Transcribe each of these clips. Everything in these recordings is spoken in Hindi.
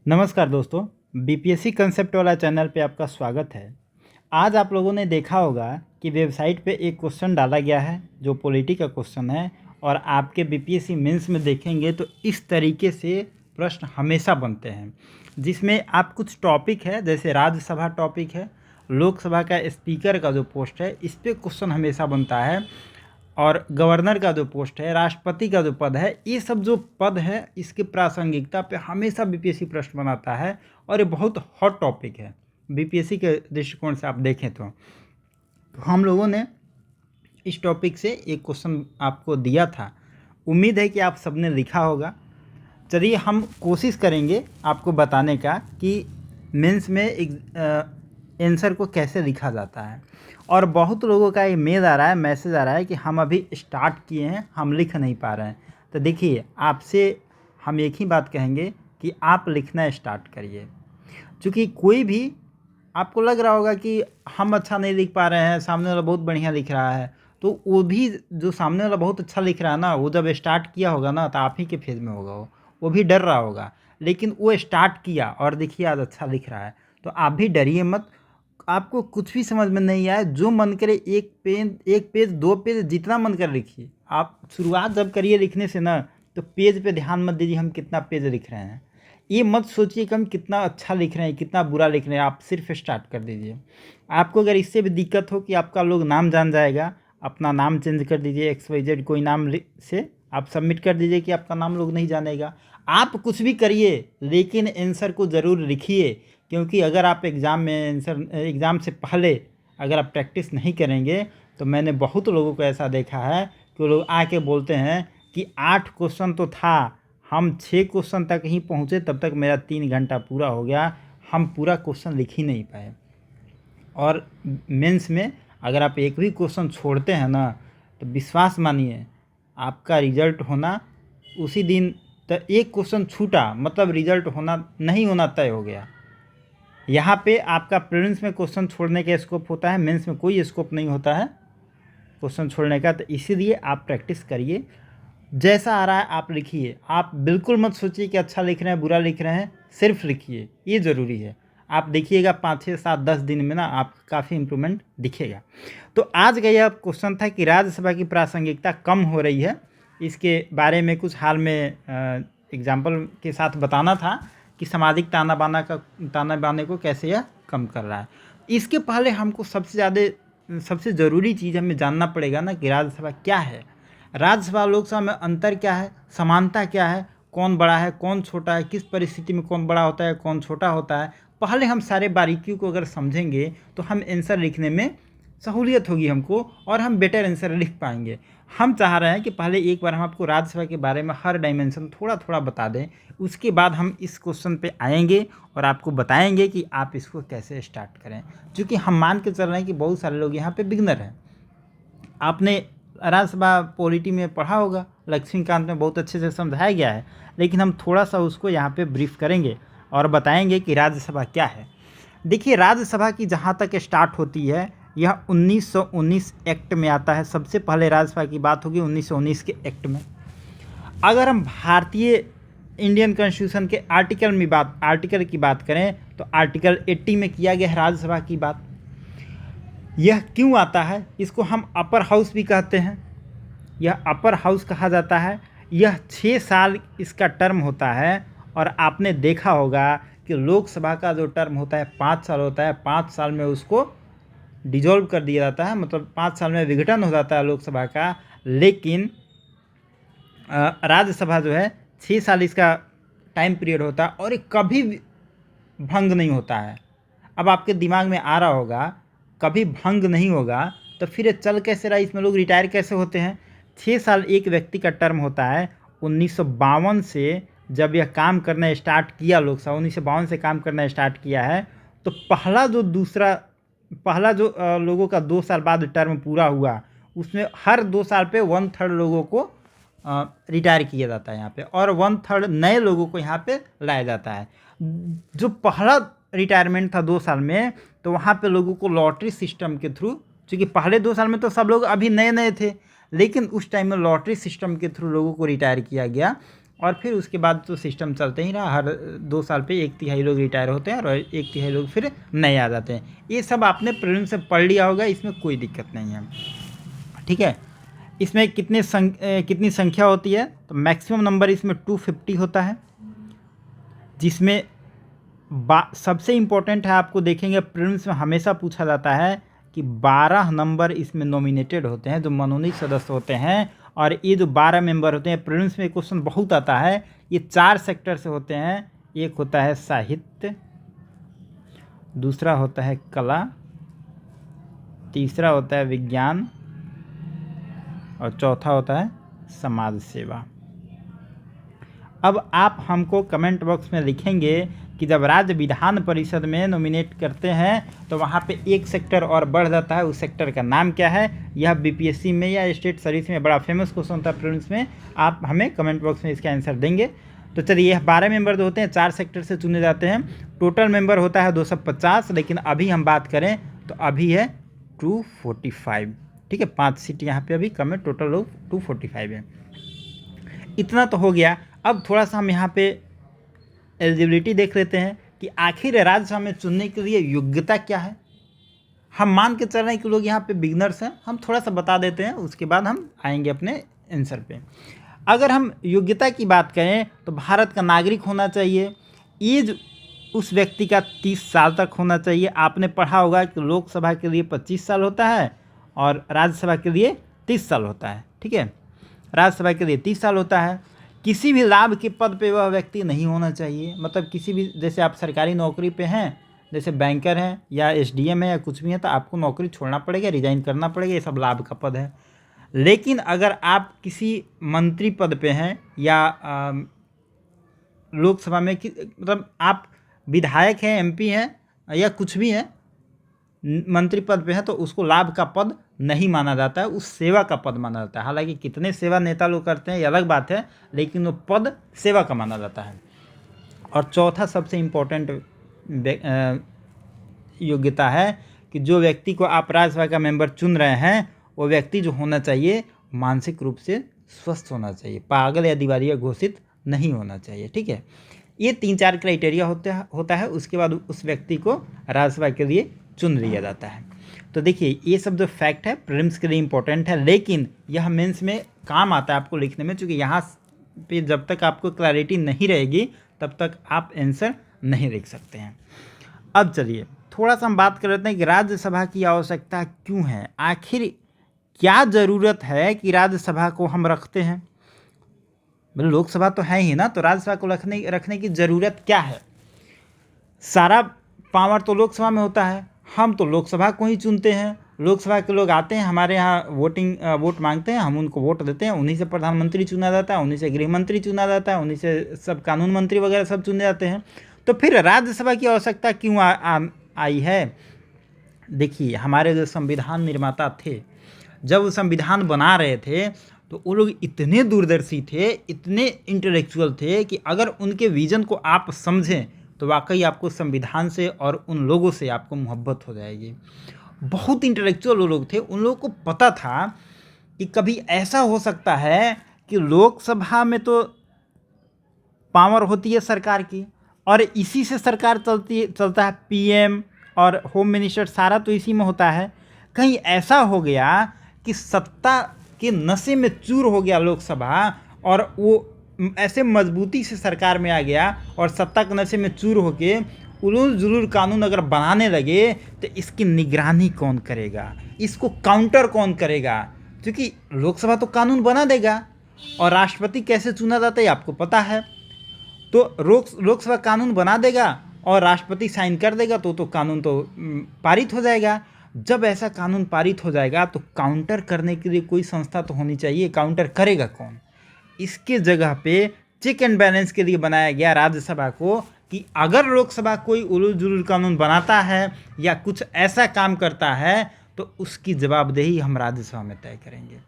नमस्कार दोस्तों, बीपीएससी कंसेप्ट वाला चैनल पे आपका स्वागत है। आज आप लोगों ने देखा होगा कि वेबसाइट पे एक क्वेश्चन डाला गया है जो पॉलिटी का क्वेश्चन है और आपके बीपीएससी मेंस में देखेंगे तो इस तरीके से प्रश्न हमेशा बनते हैं, जिसमें आप कुछ टॉपिक है जैसे राज्यसभा टॉपिक है, लोकसभा का स्पीकर का जो पोस्ट है इस पर क्वेश्चन हमेशा बनता है और गवर्नर का जो पोस्ट है, राष्ट्रपति का जो पद है, ये सब जो पद है इसकी प्रासंगिकता पे हमेशा बीपीएससी प्रश्न बनाता है और ये बहुत हॉट टॉपिक है बीपीएससी के दृष्टिकोण से आप देखें तो हम लोगों ने इस टॉपिक से एक क्वेश्चन आपको दिया था। उम्मीद है कि आप सबने लिखा होगा। चलिए हम कोशिश करेंगे आपको बताने का कि मेंस में आंसर को कैसे लिखा जाता है। और बहुत लोगों का ये मैसेज आ रहा है कि हम अभी स्टार्ट किए हैं, हम लिख नहीं पा रहे हैं। तो देखिए, आपसे हम एक ही बात कहेंगे कि आप लिखना स्टार्ट करिए। क्योंकि कोई भी आपको लग रहा होगा कि हम अच्छा नहीं लिख पा रहे हैं, सामने वाला बहुत बढ़िया लिख रहा है, तो वो भी जो सामने वाला बहुत अच्छा लिख रहा है ना, वो जब स्टार्ट किया होगा ना तो आप ही के फेज में होगा, वो भी डर रहा होगा। लेकिन वो स्टार्ट किया और देखिए आज अच्छा लिख रहा है। तो आप भी डरिए मत। आपको कुछ भी समझ में नहीं आए, जो मन करे एक पेज 2 पेज जितना मन कर लिखिए। आप शुरुआत जब करिए लिखने से ना तो पेज पे ध्यान मत दीजिए हम कितना पेज लिख रहे हैं, ये मत सोचिए कि हम कितना अच्छा लिख रहे हैं कितना बुरा लिख रहे हैं। आप सिर्फ स्टार्ट कर दीजिए। आपको अगर इससे भी दिक्कत हो कि आपका लोग नाम जान जाएगा, अपना नाम चेंज कर दीजिए, XYZ कोई नाम से आप सबमिट कर दीजिए कि आपका नाम लोग नहीं जानेगा। आप कुछ भी करिए लेकिन आंसर को ज़रूर लिखिए, क्योंकि अगर आप एग्ज़ाम से पहले अगर आप प्रैक्टिस नहीं करेंगे तो मैंने बहुत लोगों को ऐसा देखा है कि वो लोग आके बोलते हैं कि 8 क्वेश्चन तो था, हम 6 क्वेश्चन तक ही पहुँचे, तब तक मेरा 3 घंटा पूरा हो गया, हम पूरा क्वेश्चन लिख ही नहीं पाए। और मेंस में अगर आप एक भी क्वेश्चन छोड़ते हैं ना तो विश्वास मानिए आपका रिजल्ट होना उसी दिन, तो एक क्वेश्चन छूटा मतलब रिजल्ट होना नहीं होना तय हो गया। यहाँ पे आपका प्रीलिम्स में क्वेश्चन छोड़ने का स्कोप होता है, मेंस में कोई स्कोप नहीं होता है क्वेश्चन छोड़ने का। तो इसीलिए आप प्रैक्टिस करिए, जैसा आ रहा है आप लिखिए। आप बिल्कुल मत सोचिए कि अच्छा लिख रहे हैं बुरा लिख रहे हैं, सिर्फ लिखिए, ये ज़रूरी है। आप देखिएगा 5 6 7 10 दिन में ना आप काफ़ी इम्प्रूवमेंट दिखेगा। तो आज का यह क्वेश्चन था कि राज्यसभा की प्रासंगिकता कम हो रही है, इसके बारे में कुछ हाल में एग्जाम्पल के साथ बताना था कि सामाजिक ताना बाने को कैसे यह कम कर रहा है। इसके पहले हमको सबसे ज़रूरी चीज़ हमें जानना पड़ेगा ना कि राज्यसभा क्या है, राज्यसभा लोकसभा में अंतर क्या है, समानता क्या है, कौन बड़ा है कौन छोटा है, किस परिस्थिति में कौन बड़ा होता है कौन छोटा होता है। पहले हम सारे बारीकियों को अगर समझेंगे तो हम आंसर लिखने में सहूलियत होगी हमको और हम बेटर आंसर लिख पाएंगे। हम चाह रहे हैं कि पहले एक बार हम आपको राज्यसभा के बारे में हर डायमेंशन थोड़ा थोड़ा बता दें, उसके बाद हम इस क्वेश्चन पे आएंगे और आपको बताएंगे कि आप इसको कैसे स्टार्ट करें। क्योंकि हम मान के चल रहे हैं कि बहुत सारे लोग यहाँ पे बिगनर हैं। आपने राज्यसभा पॉलिटी में पढ़ा होगा, लक्ष्मीकांत में बहुत अच्छे से समझाया गया है, लेकिन हम थोड़ा सा उसको यहाँ पे ब्रीफ करेंगे और बताएंगे कि राज्यसभा क्या है। देखिए, राज्यसभा की जहाँ तक स्टार्ट होती है यह 1919 एक्ट में आता है। सबसे पहले राज्यसभा की बात होगी 1919 के एक्ट में। अगर हम भारतीय इंडियन कॉन्स्टिट्यूशन के आर्टिकल की बात करें तो आर्टिकल 80 में किया गया है राज्यसभा की बात। यह क्यों आता है, इसको हम अपर हाउस भी कहते हैं, यह अपर हाउस कहा जाता है। यह 6 साल इसका टर्म होता है और आपने देखा होगा कि लोकसभा का जो टर्म होता है 5 साल होता है, 5 साल में उसको डिजॉल्व कर दिया जाता है, मतलब 5 साल में विघटन हो जाता है लोकसभा का। लेकिन राज्यसभा जो है 6 साल इसका टाइम पीरियड होता है और ये कभी भंग नहीं होता है। अब आपके दिमाग में आ रहा होगा कभी भंग नहीं होगा तो फिर ये चल कैसे रहा, इसमें लोग रिटायर कैसे होते हैं। 6 साल एक व्यक्ति का टर्म होता है। 1952 से जब यह काम करना स्टार्ट किया, लोकसभा 1952 से काम करना स्टार्ट किया है, तो पहला जो लोगों का 2 साल बाद टर्म पूरा हुआ उसमें हर 2 साल पे 1/3 लोगों को रिटायर किया जाता है यहाँ पे और 1/3 नए लोगों को यहाँ पे लाया जाता है। जो पहला रिटायरमेंट था 2 साल में, तो वहाँ पे लोगों को लॉटरी सिस्टम के थ्रू, क्योंकि पहले 2 साल में तो सब लोग अभी नए नए थे, लेकिन उस टाइम में लॉटरी सिस्टम के थ्रू लोगों को रिटायर किया गया और फिर उसके बाद तो सिस्टम चलते ही रहा। हर 2 साल पे 1/3 लोग रिटायर होते हैं और 1/3 लोग फिर नए आ जाते हैं। ये सब आपने प्रीलिम्स से पढ़ लिया होगा, इसमें कोई दिक्कत नहीं है, ठीक है। इसमें कितनी संख्या होती है, तो मैक्सिमम नंबर इसमें 250 होता है, जिसमें सबसे इम्पोर्टेंट है, आपको देखेंगे प्रीलिम्स में हमेशा पूछा जाता है कि 12 नंबर इसमें नॉमिनेटेड होते हैं, जो मनोनीत सदस्य होते हैं। और ये जो 12 मेंबर होते हैं, प्रीलिम्स में क्वेश्चन बहुत आता है, ये 4 सेक्टर से होते हैं। एक होता है साहित्य, दूसरा होता है कला, तीसरा होता है विज्ञान और चौथा होता है समाज सेवा। अब आप हमको कमेंट बॉक्स में लिखेंगे कि जब राज्य विधान परिषद में नॉमिनेट करते हैं तो वहाँ पे एक सेक्टर और बढ़ जाता है, उस सेक्टर का नाम क्या है। यह बीपीएससी में या स्टेट सर्विस में बड़ा फेमस क्वेश्चन था प्रीलिम्स में, आप हमें कमेंट बॉक्स में इसका आंसर देंगे। तो चलिए, यह 12 मेंबर जो होते हैं 4 सेक्टर से चुने जाते हैं। टोटल मेंबर होता है 250, लेकिन अभी हम बात करें तो अभी है 245, ठीक है। 5 सीट यहाँ पे अभी कम है, टोटल लोग 245 है। इतना तो हो गया। अब थोड़ा सा हम यहाँ पे एलिजिबिलिटी देख लेते हैं कि आखिर राज्यसभा में चुनने के लिए योग्यता क्या है। हम मान के चल रहे हैं कि लोग यहाँ पे बिगनर्स हैं, हम थोड़ा सा बता देते हैं, उसके बाद हम आएंगे अपने आंसर पे। अगर हम योग्यता की बात करें तो भारत का नागरिक होना चाहिए, एज उस व्यक्ति का 30 साल तक होना चाहिए। आपने पढ़ा होगा कि लोकसभा के लिए 25 साल होता है और राज्यसभा के लिए 30 साल होता है, ठीक है। राज्यसभा के लिए 30 साल होता है। किसी भी लाभ के पद पे वह व्यक्ति नहीं होना चाहिए, मतलब किसी भी, जैसे आप सरकारी नौकरी पे हैं, जैसे बैंकर हैं या एसडीएम है या कुछ भी है, तो आपको नौकरी छोड़ना पड़ेगा, रिजाइन करना पड़ेगा, ये सब लाभ का पद है। लेकिन अगर आप किसी मंत्री पद पे हैं या लोकसभा में मतलब आप विधायक हैं, एमपी हैं या कुछ भी हैं, मंत्री पद पे हैं, तो उसको लाभ का पद नहीं माना जाता है, उस सेवा का पद माना जाता है। हालांकि कितने सेवा नेता लोग करते हैं ये अलग बात है, लेकिन वो पद सेवा का माना जाता है। और चौथा सबसे इम्पोर्टेंट योग्यता है कि जो व्यक्ति को आप राज्यसभा का मेंबर चुन रहे हैं, वो व्यक्ति जो होना चाहिए मानसिक रूप से स्वस्थ होना चाहिए, पागल या दिवालिया घोषित नहीं होना चाहिए, ठीक है। ये 3-4 क्राइटेरिया होता है, उसके बाद उस व्यक्ति को राज्यसभा के लिए चुन लिया जाता है। तो देखिए, ये सब जो फैक्ट है प्रीलिम्स के लिए इम्पोर्टेंट है, लेकिन यह मेंस में काम आता है आपको लिखने में, क्योंकि यहाँ पे जब तक आपको क्लैरिटी नहीं रहेगी तब तक आप आंसर नहीं लिख सकते हैं। अब चलिए थोड़ा सा हम बात कर लेते हैं कि राज्यसभा की आवश्यकता क्यों है, आखिर क्या ज़रूरत है कि राज्यसभा को हम रखते हैं। मतलब लोकसभा तो है ही ना, तो राज्यसभा को रखने की ज़रूरत क्या है। सारा पावर तो लोकसभा में होता है, हम तो लोकसभा को ही चुनते हैं। लोकसभा के लोग आते हैं हमारे यहाँ, वोट मांगते हैं, हम उनको वोट देते हैं, उन्हीं से प्रधानमंत्री चुना जाता है, उन्हीं से गृह मंत्री चुना जाता है, उन्हीं से सब कानून मंत्री वगैरह सब चुने जाते हैं। तो फिर राज्यसभा की आवश्यकता क्यों आई है। देखिए, हमारे जो संविधान निर्माता थे, जब वो संविधान बना रहे थे तो वो लोग इतने दूरदर्शी थे, इतने इंटेलेक्चुअल थे कि अगर उनके विजन को आप समझें तो वाकई आपको संविधान से और उन लोगों से आपको मोहब्बत हो जाएगी। बहुत इंटेलेक्चुअल वो लोग थे, उन लोगों को पता था कि कभी ऐसा हो सकता है कि लोकसभा में तो पावर होती है सरकार की और इसी से सरकार चलता है, पीएम और होम मिनिस्टर सारा तो इसी में होता है। कहीं ऐसा हो गया कि सत्ता के नशे में चूर हो गया लोकसभा और वो ऐसे मजबूती से सरकार में आ गया और सत्ता के नशे में चूर होके उलूल जुलूल कानून अगर बनाने लगे तो इसकी निगरानी कौन करेगा, इसको काउंटर कौन करेगा। क्योंकि लोकसभा तो कानून बना देगा और राष्ट्रपति कैसे चुना जाता है आपको पता है। तो लोकसभा कानून बना देगा और राष्ट्रपति साइन कर देगा तो कानून तो पारित हो जाएगा। जब ऐसा कानून पारित हो जाएगा तो काउंटर करने के लिए कोई संस्था तो होनी चाहिए, काउंटर करेगा कौन। इसके जगह पे चेक एंड बैलेंस के लिए बनाया गया राज्यसभा को कि अगर लोकसभा कोई उलूल जुलूल कानून बनाता है या कुछ ऐसा काम करता है तो उसकी जवाबदेही हम राज्यसभा में तय करेंगे।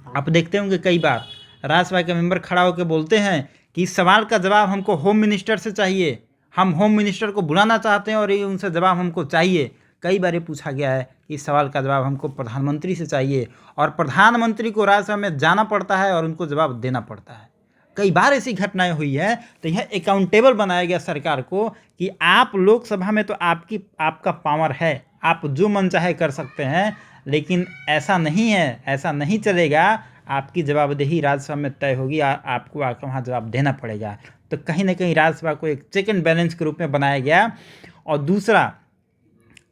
आप देखते होंगे कई बार राज्यसभा के मेंबर खड़ा होकर बोलते हैं कि इस सवाल का जवाब हमको होम मिनिस्टर से चाहिए, हम होम मिनिस्टर को बुलाना चाहते हैं और ये उनसे जवाब हमको चाहिए। कई बार ये पूछा गया है कि इस सवाल का जवाब हमको प्रधानमंत्री से चाहिए और प्रधानमंत्री को राज्यसभा में जाना पड़ता है और उनको जवाब देना पड़ता है। कई बार ऐसी घटनाएं हुई है, तो यह अकाउंटेबल बनाया गया सरकार को कि आप लोकसभा में तो आपका पावर है, आप जो मन चाहे कर सकते हैं, लेकिन ऐसा नहीं है, ऐसा नहीं चलेगा। आपकी जवाबदेही राज्यसभा में तय होगी, आपको आकर वहाँ जवाब देना पड़ेगा। तो कहीं ना कहीं राज्यसभा को एक चेक एंड बैलेंस के रूप में बनाया गया। और दूसरा,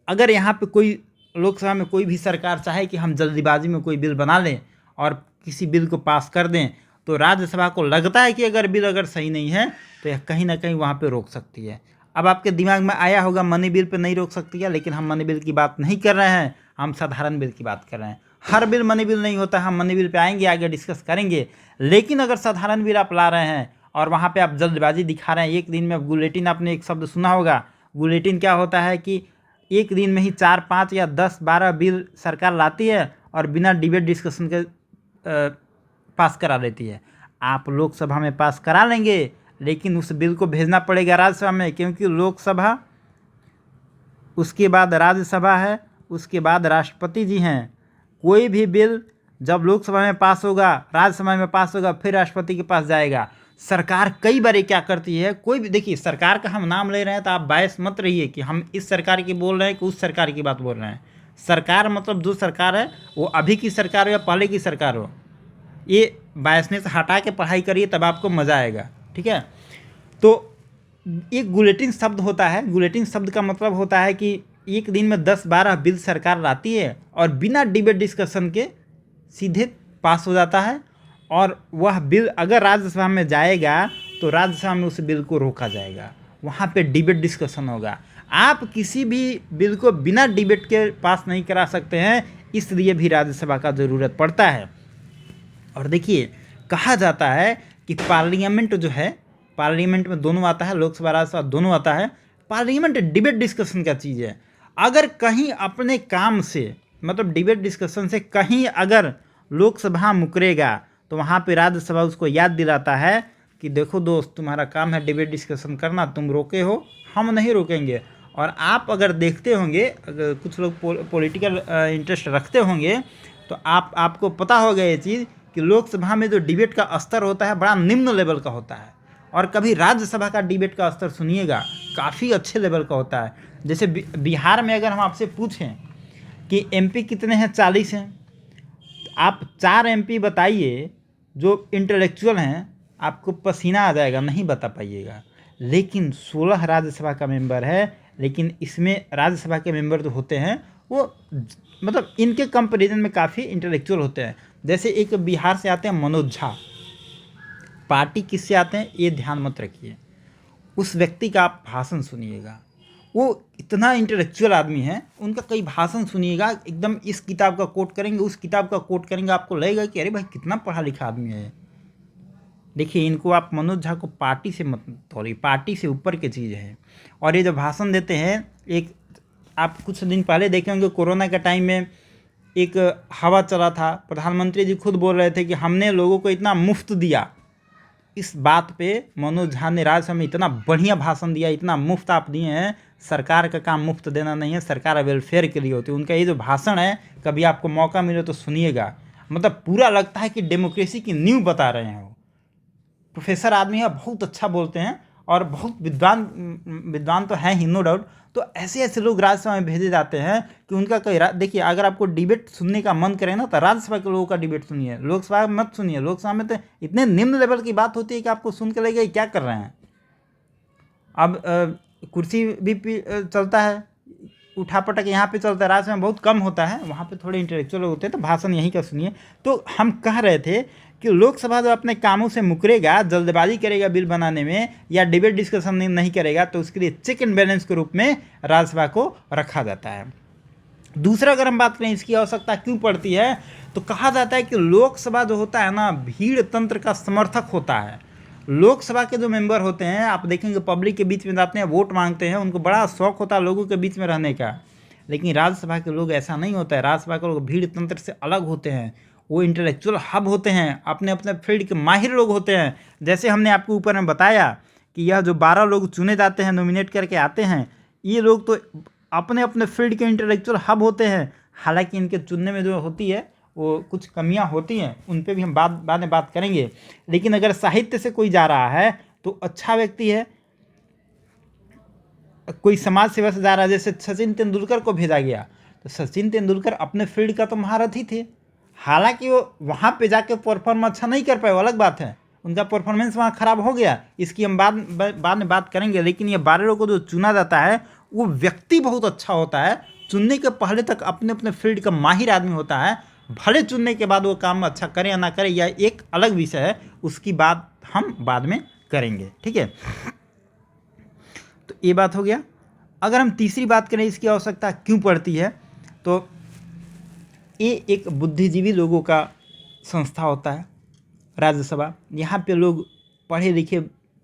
अगर यहाँ पे कोई लोकसभा में कोई भी सरकार चाहे कि हम जल्दीबाजी में कोई बिल बना लें और किसी बिल को पास कर दें, तो राज्यसभा को लगता है कि अगर बिल अगर सही नहीं है तो यह कहीं ना कहीं वहाँ पे रोक सकती है। अब आपके दिमाग में आया होगा मनी बिल पे नहीं रोक सकती है, लेकिन हम मनी बिल की बात नहीं कर रहे हैं, हम साधारण बिल की बात कर रहे हैं। हर बिल मनी बिल नहीं होता, हम मनी बिल पे आएंगे, आगे डिस्कस करेंगे। लेकिन अगर साधारण बिल आप ला रहे हैं और वहाँ पे आप जल्दबाजी दिखा रहे हैं, एक दिन में बुलेटिन, आपने एक शब्द सुना होगा, बुलेटिन क्या होता है कि एक दिन में ही 4, 5 या 10, 12 बिल सरकार लाती है और बिना डिबेट डिस्कशन के पास करा देती है। आप लोकसभा में पास करा लेंगे, लेकिन उस बिल को भेजना पड़ेगा राज्यसभा में, क्योंकि लोकसभा, उसके बाद राज्यसभा है, उसके बाद राष्ट्रपति जी हैं। कोई भी बिल जब लोकसभा में पास होगा, राज्यसभा में पास होगा, फिर राष्ट्रपति के पास जाएगा। सरकार कई बार क्या करती है, कोई भी, देखिए सरकार का हम नाम ले रहे हैं तो आप बायस मत रहिए कि हम इस सरकार की बोल रहे हैं कि उस सरकार की बात बोल रहे हैं। सरकार मतलब जो सरकार है वो अभी की सरकार हो या पहले की सरकार हो, ये बायसनेस हटा के पढ़ाई करिए, तब आपको मज़ा आएगा। ठीक है, तो एक बुलेटिन शब्द होता है, बुलेटिन शब्द का मतलब होता है कि एक दिन में 10-12 बिल सरकार लाती है और बिना डिबेट डिस्कशन के सीधे पास हो जाता है। और वह बिल अगर राज्यसभा में जाएगा तो राज्यसभा में उस बिल को रोका जाएगा, वहाँ पे डिबेट डिस्कशन होगा। आप किसी भी बिल को बिना डिबेट के पास नहीं करा सकते हैं, इसलिए भी राज्यसभा का ज़रूरत पड़ता है। और देखिए, कहा जाता है कि पार्लियामेंट जो है, पार्लियामेंट में दोनों आता है, लोकसभा राज्यसभा दोनों आता है। पार्लियामेंट डिबेट डिस्कशन का चीज़ है। अगर कहीं अपने काम से, मतलब डिबेट डिस्कशन से कहीं अगर लोकसभा मुकरेगा, तो वहाँ पे राज्यसभा उसको याद दिलाता है कि देखो दोस्त, तुम्हारा काम है डिबेट डिस्कशन करना, तुम रोके हो, हम नहीं रोकेंगे। और आप अगर देखते होंगे, अगर कुछ लोग पॉलिटिकल इंटरेस्ट रखते होंगे, तो आपको पता होगा ये चीज़ कि लोकसभा में जो डिबेट का स्तर होता है बड़ा निम्न लेवल का होता है, और कभी राज्यसभा का डिबेट का स्तर सुनिएगा, काफ़ी अच्छे लेवल का होता है। जैसे बिहार में अगर हम आपसे पूछें कि एमपी कितने हैं, 40 हैं, आप 4 एमपी बताइए जो इंटेलेक्चुअल हैं, आपको पसीना आ जाएगा, नहीं बता पाइएगा। लेकिन 16 राज्यसभा का मेंबर है, लेकिन इसमें राज्यसभा के मेंबर जो होते हैं वो मतलब इनके कंपैरिजन में काफ़ी इंटेलेक्चुअल होते हैं। जैसे एक बिहार से आते हैं मनोज झा, पार्टी किससे आते हैं ये ध्यान मत रखिए, उस व्यक्ति का आप भाषण सुनिएगा, वो इतना इंटेलेक्चुअल आदमी है, उनका कई भाषण सुनिएगा, एकदम इस किताब का कोट करेंगे, उस किताब का कोट करेंगे, आपको लगेगा कि अरे भाई कितना पढ़ा लिखा आदमी है। देखिए, इनको आप मनोज झा को पार्टी से मत तोड़िए, पार्टी से ऊपर की चीज़ है। और ये जो भाषण देते हैं, एक आप कुछ दिन पहले देखे होंगे, कोरोना के टाइम में एक हवा चला था, प्रधानमंत्री जी खुद बोल रहे थे कि हमने लोगों को इतना मुफ्त दिया। इस बात पे मनोज झा ने राज्यसभा में इतना बढ़िया भाषण दिया, इतना मुफ्त आप दिए हैं। सरकार का काम मुफ्त देना नहीं है, सरकार वेलफेयर के लिए होती है। उनका ये जो भाषण है, कभी आपको मौका मिले तो सुनिएगा, मतलब पूरा लगता है कि डेमोक्रेसी की नींव बता रहे हैं। वो प्रोफेसर आदमी है, बहुत अच्छा बोलते हैं और बहुत विद्वान तो हैं ही, नो डाउट। तो ऐसे ऐसे लोग राज्यसभा में भेजे जाते हैं कि उनका कई देखिए, अगर आपको डिबेट सुनने का मन करे ना, तो राज्यसभा के लोगों का डिबेट सुनिए, लोकसभा में मत सुनिए। लोकसभा में तो इतने निम्न लेवल की बात होती है कि आपको सुन के लगेगा क्या कर रहे हैं। अब कुर्सी भी चलता है, उठापटक यहाँ पे चलता है, राज्यसभा में बहुत कम होता है, वहाँ पे थोड़े इंटेलेक्चुअल होते हैं, तो भाषण यहीं का सुनिए। तो हम कह रहे थे कि लोकसभा जो अपने कामों से मुकरेगा, जल्दबाजी करेगा बिल बनाने में, या डिबेट डिस्कशन नहीं करेगा, तो उसके लिए चेक एंड बैलेंस के रूप में राज्यसभा को रखा जाता है। दूसरा, अगर हम बात करें इसकी आवश्यकता क्यों पड़ती है, तो कहा जाता है कि लोकसभा जो होता है ना, भीड़ तंत्र का समर्थक होता है। लोकसभा के जो मेंबर होते हैं, आप देखेंगे पब्लिक के बीच में जाते हैं, वोट मांगते हैं, उनको बड़ा शौक होता है लोगों के बीच में रहने का। लेकिन राज्यसभा के लोग ऐसा नहीं होता है। राज्यसभा के लोग भीड़ तंत्र से अलग होते हैं, वो इंटेलेक्चुअल हब होते हैं, अपने अपने फील्ड के माहिर लोग होते हैं। जैसे हमने आपको ऊपर में बताया कि यह जो 12 लोग चुने जाते हैं, नॉमिनेट करके आते हैं, ये लोग तो अपने अपने फील्ड के इंटेलेक्चुअल हब होते हैं। हालांकि इनके चुनने में जो होती है वो कुछ कमियां होती हैं, उन पे भी हम बाद में बात करेंगे। लेकिन अगर साहित्य से कोई जा रहा है तो अच्छा व्यक्ति है। कोई समाज सेवा से जा रहा है, जैसे सचिन तेंदुलकर को भेजा गया, तो सचिन तेंदुलकर अपने फील्ड का तो महारथी थे। हालांकि वो वहाँ पे जाके परफॉर्म अच्छा नहीं कर पाए, वो अलग बात है, उनका परफॉर्मेंस वहाँ खराब हो गया, इसकी हम बाद में बात करेंगे। लेकिन ये 12 लोगों को जो चुना जाता है वो व्यक्ति बहुत अच्छा होता है। चुनने के पहले तक अपने अपने फील्ड का माहिर आदमी होता है। भले चुनने के बाद वो काम अच्छा करे या ना करे, यह एक अलग विषय है, उसकी बात हम बाद में करेंगे, ठीक है। तो ये बात हो गया। अगर हम तीसरी बात करें इसकी आवश्यकता क्यों पड़ती है, तो ये एक बुद्धिजीवी लोगों का संस्था होता है राज्यसभा। यहाँ पे लोग पढ़े लिखे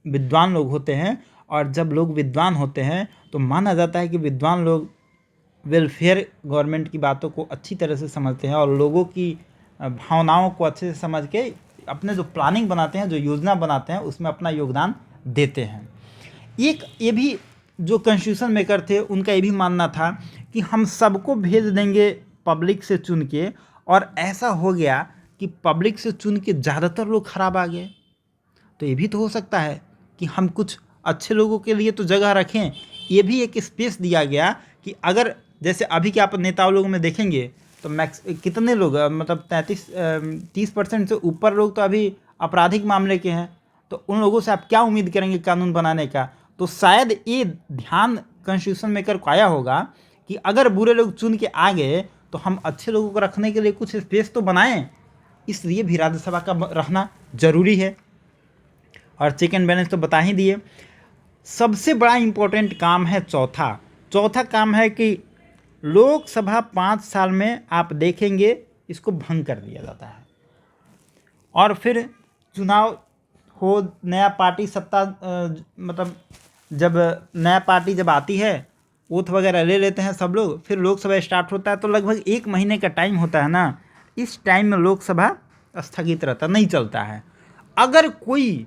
विद्वान लोग होते हैं, और जब लोग विद्वान होते हैं तो माना जाता है कि विद्वान लोग वेलफेयर गवर्नमेंट की बातों को अच्छी तरह से समझते हैं और लोगों की भावनाओं को अच्छे से समझ के अपने जो प्लानिंग बनाते हैं, जो योजना बनाते हैं, उसमें अपना योगदान देते हैं। एक ये भी जो कॉन्स्टिट्यूशन मेकर थे उनका ये भी मानना था कि हम सबको भेज देंगे पब्लिक से चुन के, और ऐसा हो गया कि पब्लिक से चुन के ज़्यादातर लोग खराब आ गए। तो ये भी तो हो सकता है कि हम कुछ अच्छे लोगों के लिए तो जगह रखें। ये भी एक स्पेस दिया गया कि अगर जैसे अभी के आप नेताओं लोगों में देखेंगे तो कितने लोग, मतलब 30% से ऊपर लोग तो अभी आपराधिक मामले के हैं। तो उन लोगों से आप क्या उम्मीद करेंगे कानून बनाने का। तो शायद ये ध्यान कॉन्स्टिट्यूशन मेकर को आया होगा कि अगर बुरे लोग चुन के आ गए तो हम अच्छे लोगों को रखने के लिए कुछ स्पेस तो बनाएं। इसलिए भी राज्यसभा का रहना जरूरी है। और चेक एंड बैलेंस तो बता ही दिए। सबसे बड़ा इम्पोर्टेंट काम है चौथा काम है कि लोकसभा 5 साल में आप देखेंगे इसको भंग कर दिया जाता है, और फिर चुनाव हो, नया पार्टी सत्ता, मतलब जब नया पार्टी जब आती है, ओथ वगैरह ले लेते हैं सब लोग, फिर लोकसभा स्टार्ट होता है, तो लगभग 1 महीने का टाइम होता है ना। इस टाइम में लोकसभा स्थगित रहता, नहीं चलता है। अगर कोई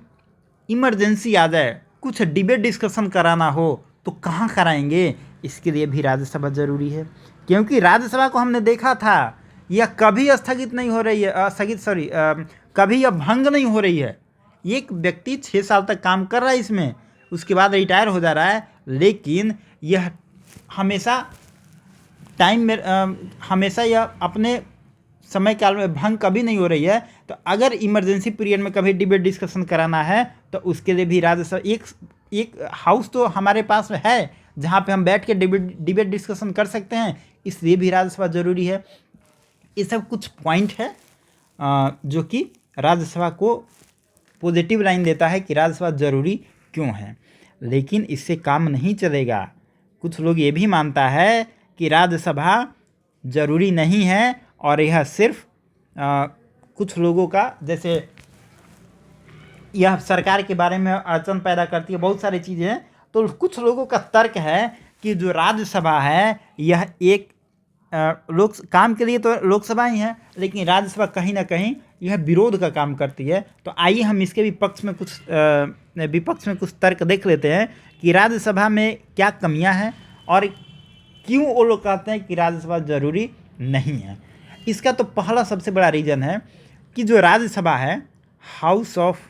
इमरजेंसी आ जाए, कुछ डिबेट डिस्कशन कराना हो, तो कहाँ कराएंगे। इसके लिए भी राज्यसभा ज़रूरी है, क्योंकि राज्यसभा को हमने देखा था यह कभी स्थगित नहीं हो रही है, कभी यह भंग नहीं हो रही है। एक व्यक्ति 6 साल तक काम कर रहा है इसमें, उसके बाद रिटायर हो जा रहा है, लेकिन यह हमेशा हमेशा यह अपने समय काल में भंग कभी नहीं हो रही है। तो अगर इमरजेंसी पीरियड में कभी डिबेट डिस्कशन कराना है तो उसके लिए भी राज्यसभा एक हाउस तो हमारे पास है जहाँ पे हम बैठ के डिबेट डिस्कशन कर सकते हैं, इसलिए भी राज्यसभा ज़रूरी है। ये सब कुछ पॉइंट है जो कि राज्यसभा को पॉजिटिव लाइन देता है कि राज्यसभा ज़रूरी क्यों है। लेकिन इससे काम नहीं चलेगा। कुछ लोग ये भी मानता है कि राज्यसभा ज़रूरी नहीं है, और यह सिर्फ कुछ लोगों का, जैसे यह सरकार के बारे में अड़चन पैदा करती है, बहुत सारी चीज़ें हैं। तो कुछ लोगों का तर्क है कि जो राज्यसभा है यह एक काम के लिए तो लोकसभा ही है, लेकिन राज्यसभा कहीं ना कहीं यह विरोध का काम करती है। तो आइए हम इसके विपक्ष में कुछ तर्क देख लेते हैं कि राज्यसभा में क्या कमियां हैं और क्यों वो लोग कहते हैं कि राज्यसभा ज़रूरी नहीं है। इसका तो पहला सबसे बड़ा रीज़न है कि जो राज्यसभा है हाउस ऑफ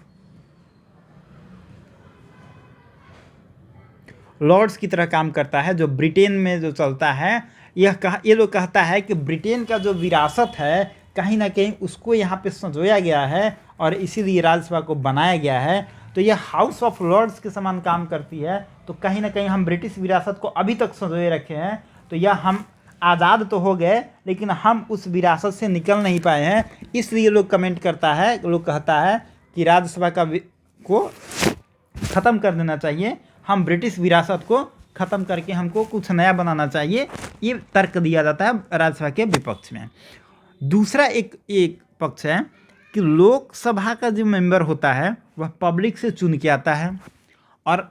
लॉर्ड्स की तरह काम करता है, जो ब्रिटेन में जो चलता है। ये लोग कहता है कि ब्रिटेन का जो विरासत है कहीं ना कहीं उसको यहाँ पे संजोया गया है, और इसीलिए राज्यसभा को बनाया गया है। तो यह हाउस ऑफ लॉर्ड्स के समान काम करती है। तो कहीं ना कहीं हम ब्रिटिश विरासत को अभी तक संजोए रखे हैं। तो यह हम आज़ाद तो हो गए, लेकिन हम उस विरासत से निकल नहीं पाए हैं। इसलिए लोग कमेंट करता है, लोग कहता है कि राज्यसभा को ख़त्म कर देना चाहिए, हम ब्रिटिश विरासत को ख़त्म करके हमको कुछ नया बनाना चाहिए। ये तर्क दिया जाता है राज्यसभा के विपक्ष में। दूसरा एक पक्ष है कि लोकसभा का जो मेंबर होता है वह पब्लिक से चुन के आता है, और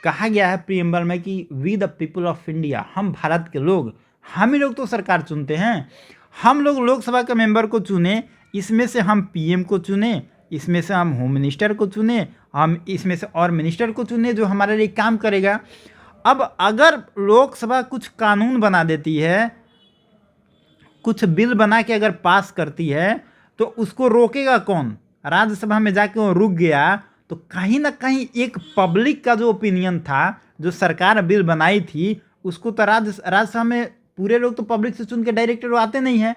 कहा गया है प्रीएम्बल में कि we the people of India, हम भारत के लोग, हम ही लोग तो सरकार चुनते हैं। हम लोग लोकसभा के मेंबर को चुने, इसमें से हम पीएम को चुने, इसमें से हम होम मिनिस्टर को चुने, हम इसमें से और मिनिस्टर को चुने जो हमारे लिए काम करेगा। अब अगर लोकसभा कुछ कानून बना देती है कुछ बिल बना के अगर पास करती है तो उसको रोकेगा कौन? राज्यसभा में जाके वो रुक गया तो कहीं ना कहीं एक पब्लिक का जो ओपिनियन था, जो सरकार बिल बनाई थी, उसको तो राज्यसभा में पूरे लोग तो पब्लिक से चुन के डायरेक्टर आते नहीं हैं,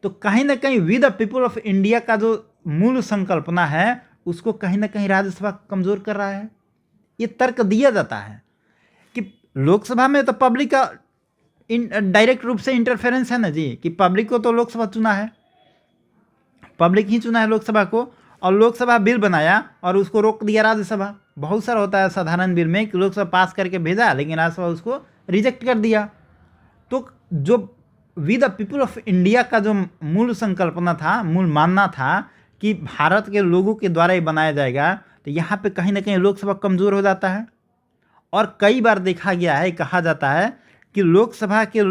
तो कहीं ना कहीं we the people of India का जो मूल संकल्पना है उसको कहीं ना कहीं राज्यसभा कमजोर कर रहा है। ये तर्क दिया जाता है कि लोकसभा में तो पब्लिक का डायरेक्ट रूप से इंटरफेरेंस है ना जी, कि पब्लिक को तो लोकसभा चुना है, पब्लिक ही चुना है लोकसभा को, और लोकसभा बिल बनाया और उसको रोक दिया राज्यसभा। बहुत सारा होता है साधारण बिल में कि लोकसभा पास करके भेजा लेकिन राज्यसभा उसको रिजेक्ट कर दिया। तो जो we the people of India का जो मूल संकल्पना था, मूल मानना था कि भारत के लोगों के द्वारा ही बनाया जाएगा, तो यहाँ पे कहीं ना कहीं लोकसभा कमज़ोर हो जाता है। और कई बार देखा गया है, कहा जाता है कि लोकसभा के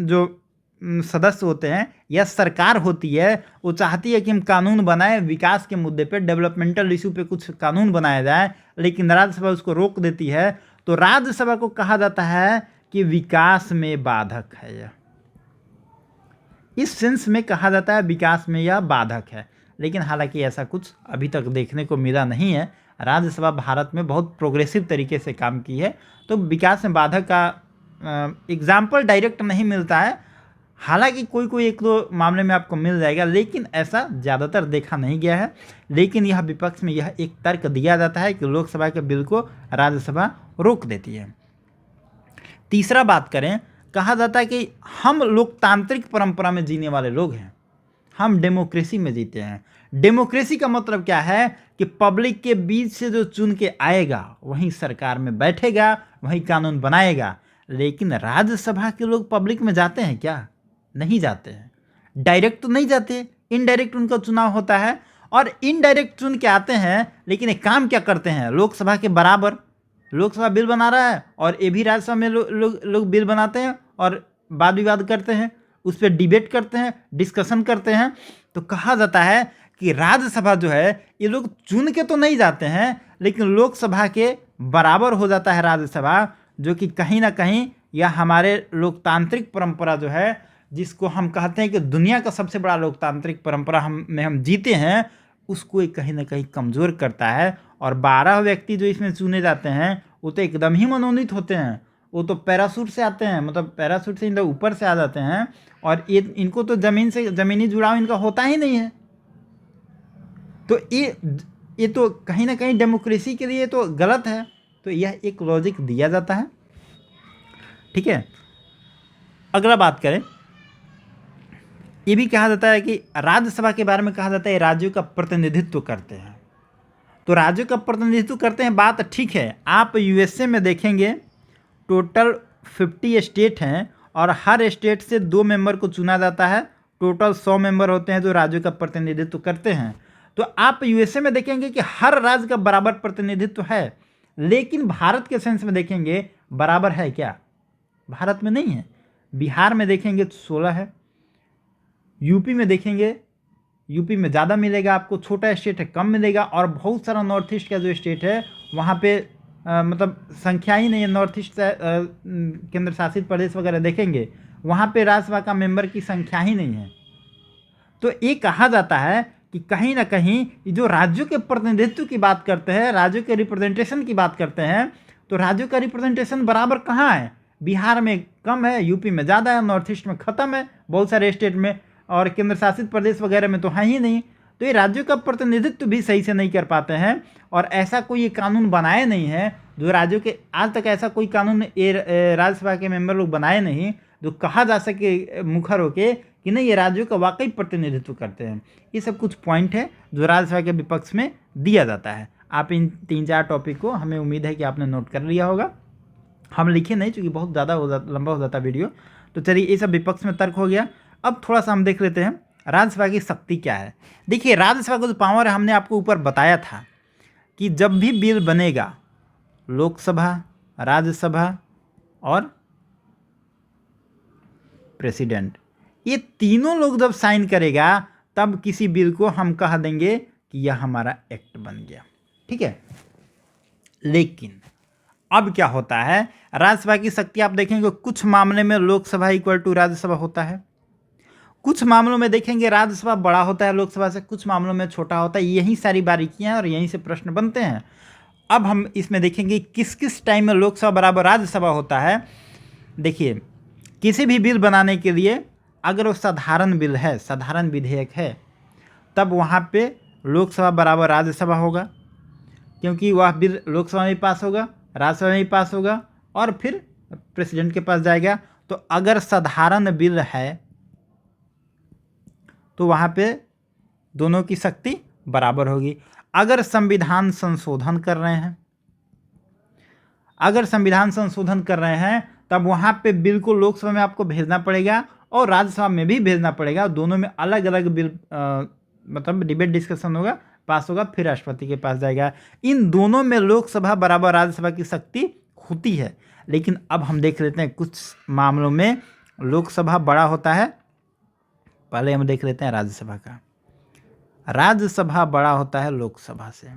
जो सदस्य होते हैं या सरकार होती है, वो चाहती है कि हम कानून बनाएं विकास के मुद्दे पे, डेवलपमेंटल इशू पे कुछ कानून बनाया जाए, लेकिन राज्यसभा उसको रोक देती है। तो राज्यसभा को कहा जाता है कि विकास में बाधक है यह, इस सेंस में कहा जाता है विकास में यह बाधक है। लेकिन हालांकि ऐसा कुछ अभी तक देखने को मिला नहीं है। राज्यसभा भारत में बहुत प्रोग्रेसिव तरीके से काम की है, तो विकास में बाधक का एग्जाम्पल डायरेक्ट नहीं मिलता है। हालांकि कोई कोई एक दो मामले में आपको मिल जाएगा, लेकिन ऐसा ज़्यादातर देखा नहीं गया है। लेकिन यह विपक्ष में यह एक तर्क दिया जाता है कि लोकसभा के बिल को राज्यसभा रोक देती है। तीसरा बात करें, कहा जाता है कि हम लोकतांत्रिक परंपरा में जीने वाले लोग हैं, हम डेमोक्रेसी में जीते हैं। डेमोक्रेसी का मतलब क्या है कि पब्लिक के बीच से जो चुन के आएगा वहीं सरकार में बैठेगा, वहीं कानून बनाएगा। लेकिन राज्यसभा के लोग पब्लिक में जाते हैं क्या? नहीं जाते हैं। डायरेक्ट तो नहीं जाते, इनडायरेक्ट उनका चुनाव होता है, और इनडायरेक्ट चुन के आते हैं। लेकिन एक काम क्या करते हैं, लोकसभा के बराबर लोकसभा बिल बना रहा है और ये भी राज्यसभा में लोग बिल बनाते हैं और वाद विवाद करते हैं, उस पर डिबेट करते हैं, डिस्कशन करते हैं। तो कहा जाता है कि राज्यसभा जो है ये लोग चुन के तो नहीं जाते हैं, लेकिन लोकसभा के बराबर हो जाता है राज्यसभा, जो कि कहीं ना कहीं यह हमारे लोकतांत्रिक परंपरा जो है, जिसको हम कहते हैं कि दुनिया का सबसे बड़ा लोकतांत्रिक परंपरा हम जीते हैं, उसको एक कहीं ना कहीं कमज़ोर करता है। और 12 व्यक्ति जो इसमें चुने जाते हैं वो तो एकदम ही मनोनीत होते हैं, वो तो पैराशूट से आते हैं, मतलब पैराशूट से इन लोग ऊपर से आ जाते हैं, और ये इनको तो ज़मीनी जुड़ाव इनका होता ही नहीं है। तो ये तो कहीं ना कहीं डेमोक्रेसी के लिए तो गलत है। तो यह एक लॉजिक दिया जाता है, ठीक है। अगला बात करें, ये भी कहा जाता है कि राज्यसभा के बारे में कहा जाता है राज्यों का प्रतिनिधित्व करते हैं। तो राज्यों का प्रतिनिधित्व करते हैं, बात ठीक है। आप यूएसए में देखेंगे टोटल 50 स्टेट हैं और हर स्टेट से 2 मेंबर को चुना जाता है। टोटल 100 मेंबर होते हैं जो राज्यों का प्रतिनिधित्व करते हैं। तो आप यूएसए में देखेंगे कि हर राज्य का बराबर प्रतिनिधित्व है, लेकिन भारत के सेंस में देखेंगे बराबर है क्या? भारत में नहीं है। बिहार में देखेंगे तो 16 है, यूपी में देखेंगे, यूपी में ज़्यादा मिलेगा आपको, छोटा स्टेट है कम मिलेगा, और बहुत सारा नॉर्थ ईस्ट का जो स्टेट है वहाँ पे मतलब संख्या ही नहीं है। नॉर्थ ईस्ट केंद्र शासित प्रदेश वगैरह देखेंगे, वहाँ पे राज्यसभा का मेंबर की संख्या ही नहीं है। तो ये कहा जाता है कि कहीं ना कहीं जो राज्यों के प्रतिनिधित्व की बात करते हैं, राज्यों के रिप्रेजेंटेशन की बात करते हैं, तो राज्यों का रिप्रेजेंटेशन बराबर कहाँ है? बिहार में कम है, यूपी में ज़्यादा है, नॉर्थ ईस्ट में ख़त्म है बहुत सारे स्टेट में, और केंद्र शासित प्रदेश वगैरह में तो है ही नहीं। तो ये राज्यों का प्रतिनिधित्व भी सही से नहीं कर पाते हैं, और ऐसा कोई ये कानून बनाए नहीं है जो राज्यों के, आज तक ऐसा कोई कानून ये राज्यसभा के मेंबर लोग बनाए नहीं जो कहा जा सके मुखर होके कि नहीं ये राज्यों का वाकई प्रतिनिधित्व करते हैं। ये सब कुछ पॉइंट है जो राज्यसभा के विपक्ष में दिया जाता है। आप इन 3-4 टॉपिक को, हमें उम्मीद है कि आपने नोट कर लिया होगा। हम लिखे नहीं चूँकि बहुत ज़्यादा लंबा हो जाता वीडियो। तो चलिए, ये सब विपक्ष में तर्क हो गया। अब थोड़ा सा हम देख लेते हैं राज्यसभा की शक्ति क्या है। देखिए, राज्यसभा का जो पावर है हमने आपको ऊपर बताया था कि जब भी बिल बनेगा, लोकसभा, राज्यसभा और प्रेसिडेंट, ये तीनों लोग जब साइन करेगा तब किसी बिल को हम कह देंगे कि यह हमारा एक्ट बन गया, ठीक है। लेकिन अब क्या होता है, राज्यसभा की शक्ति आप देखेंगे कुछ मामले में लोकसभा इक्वल टू राज्यसभा होता है, कुछ मामलों में देखेंगे राज्यसभा बड़ा होता है लोकसभा से, कुछ मामलों में छोटा होता है। यही सारी बारीकियां हैं और यहीं से प्रश्न बनते हैं। अब हम इसमें देखेंगे किस किस टाइम में लोकसभा बराबर राज्यसभा होता है। देखिए, किसी भी बिल बनाने के लिए अगर वो साधारण बिल है, साधारण विधेयक है, तब वहाँ पे लोकसभा बराबर राज्यसभा होगा, क्योंकि वह बिल लोकसभा में पास होगा, राज्यसभा में पास होगा और फिर प्रेसिडेंट के पास जाएगा। तो अगर साधारण बिल है तो वहाँ पे दोनों की शक्ति बराबर होगी। अगर संविधान संशोधन कर रहे हैं, अगर संविधान संशोधन कर रहे हैं तब वहाँ पे बिल को लोकसभा में आपको भेजना पड़ेगा और राज्यसभा में भी भेजना पड़ेगा। दोनों में अलग अलग बिल मतलब डिबेट डिस्कशन होगा, पास होगा, फिर राष्ट्रपति के पास जाएगा। इन दोनों में लोकसभा बराबर राज्यसभा की शक्ति होती है। लेकिन अब हम देख लेते हैं कुछ मामलों में लोकसभा बड़ा होता है। पहले हम देख लेते हैं राज्यसभा का। राज्यसभा बड़ा होता है लोकसभा से।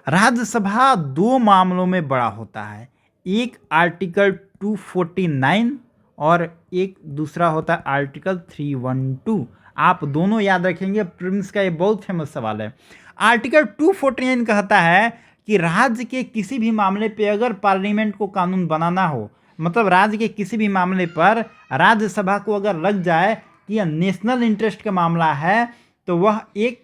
राज्यसभा दो मामलों में बड़ा होता है, एक आर्टिकल 249 और एक दूसरा होता है आर्टिकल 312। आप दोनों याद रखेंगे, प्रीलिम्स का ये बहुत फेमस सवाल है। आर्टिकल 249 कहता है कि राज्य के किसी भी मामले पे अगर पार्लियामेंट को कानून बनाना हो, मतलब राज्य के किसी भी मामले पर राज्यसभा को अगर लग जाए कि यह नेशनल इंटरेस्ट का मामला है, तो वह एक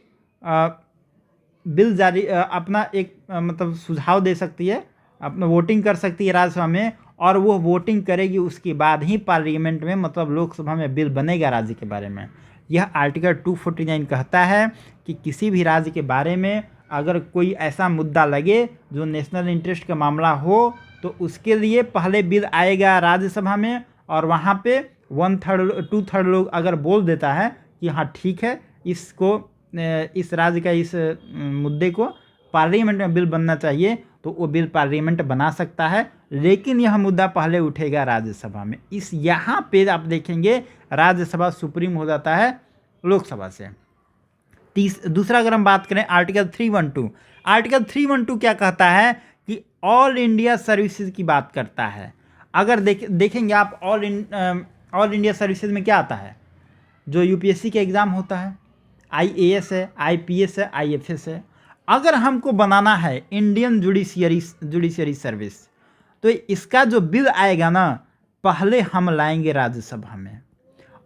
बिल जारी अपना एक मतलब सुझाव दे सकती है, अपना वोटिंग कर सकती है राज्यसभा में, और वो वोटिंग करेगी, उसके बाद ही पार्लियामेंट में मतलब लोकसभा में बिल बनेगा राज्य के बारे में। यह आर्टिकल 249 कहता है कि किसी भी राज्य के बारे में अगर कोई ऐसा मुद्दा लगे जो नेशनल इंटरेस्ट का मामला हो, तो उसके लिए पहले बिल आएगा राज्यसभा में, और वहाँ पे 1/3 2/3 लोग अगर बोल देता है कि हाँ ठीक है, इसको इस राज्य का इस मुद्दे को पार्लियामेंट में बिल बनना चाहिए, तो वो बिल पार्लियामेंट बना सकता है। लेकिन यह मुद्दा पहले उठेगा राज्यसभा में। इस यहाँ पे आप देखेंगे राज्यसभा सुप्रीम हो जाता है लोकसभा से। दूसरा अगर हम बात करें आर्टिकल 312, आर्टिकल 312 क्या कहता है कि ऑल इंडिया सर्विसेज की बात करता है। अगर देखेंगे आप ऑल इंडिया सर्विसेज में क्या आता है, जो यूपीएससी के एग्ज़ाम होता है, आईएएस है, आईपीएस है, आईएफएस है। अगर हमको बनाना है इंडियन जुडिशियरी सर्विस, तो इसका जो बिल आएगा ना, पहले हम लाएंगे राज्यसभा में,